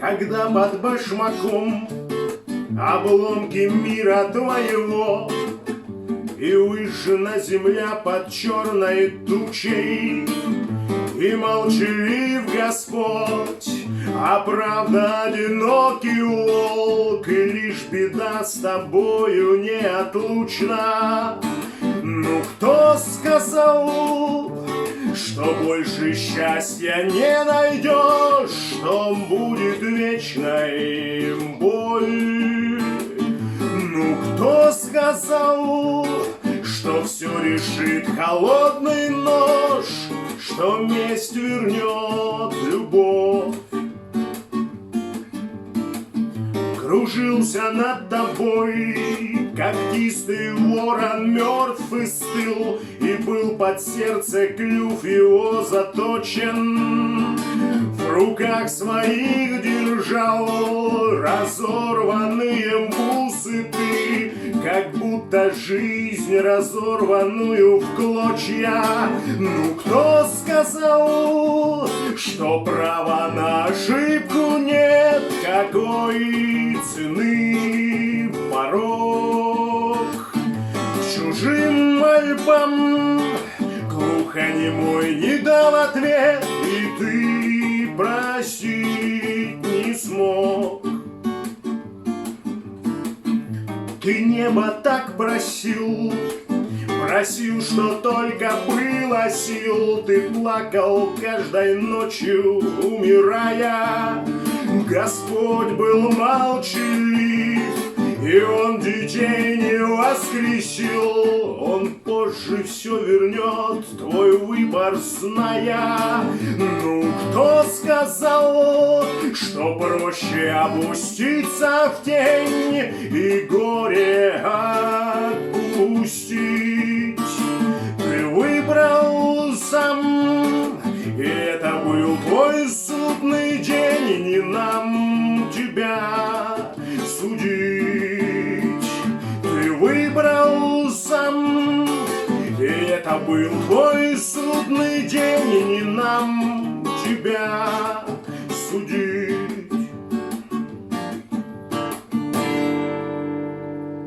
когда под башмаком обломки мира твоего, и выжжена земля под черной тучей, и молчалив Господь, а правда одинокий волк, и лишь беда с тобою неотлучна. Ну кто сказал, что больше счастья не найдешь, что будет вечной боль? Ну кто сказал, что все решит холодный нож, что месть вернет любовь? Кружился над тобой когтистый ворон, мертв и стыл, и был под сердце клюв его заточен. В руках своих держал разорванные бусы ты, как будто жизнь разорванную в клочья. Ну кто сказал, что права на ошибку нет, какой цены порог? К чужим мольбам глухонемой не дал ответ, и ты простить не смог. Ты небо так просил, что только было сил. Ты плакал каждой ночью, умирая. Господь был молчалив, и Он детей не воскресил. Он позже все вернет, твой выбор зная. Ну кто сказал, что проще опуститься в тень и горе отпустить? Ты выбрал сам, и это был твой судный день, и не нам тебя судить. Ты выбрал сам, и это был твой судный день, и не нам тебя судить.